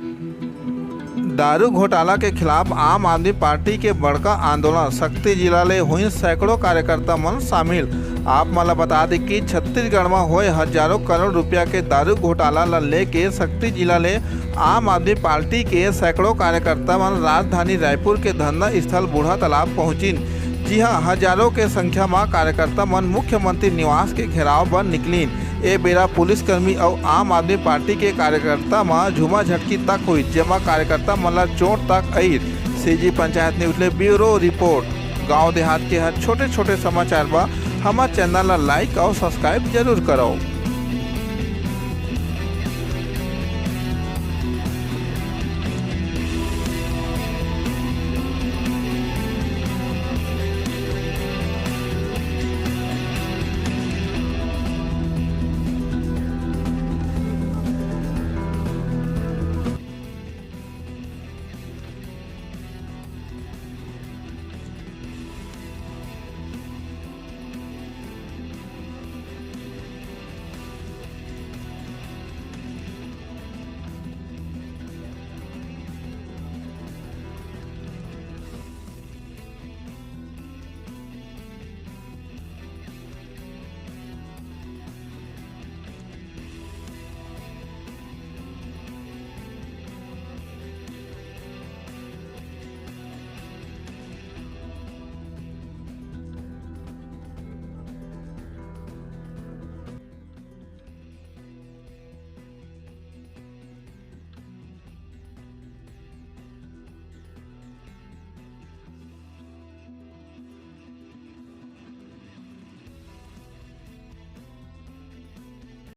दारू घोटाला के खिलाफ आम आदमी पार्टी के बड़का आंदोलन शक्ति जिला ले हुई सैकड़ों कार्यकर्ता मन शामिल। आप मला बता दें कि छत्तीसगढ़ में हुए हजारों करोड़ रुपया के दारू घोटाला ला लेके शक्ति जिला ले आम आदमी पार्टी के सैकड़ों कार्यकर्ता मन राजधानी रायपुर के धरना स्थल बूढ़ा तालाब पहुंचिन। जी हां, हजारों के संख्या में कार्यकर्ता मन मुख्यमंत्री निवास के घेराव पर निकलिन। ए बेरा पुलिसकर्मी और आम आदमी पार्टी के कार्यकर्ता में झुमा झटकी तक हुई, जेमा कार्यकर्ता मन ला चोट तक आई। सीजी पंचायत न्यूज ले ब्यूरो रिपोर्ट। गांव देहात के हर छोटे छोटे समाचार बा हमारे चैनल ला लाइक और सब्सक्राइब जरूर करो।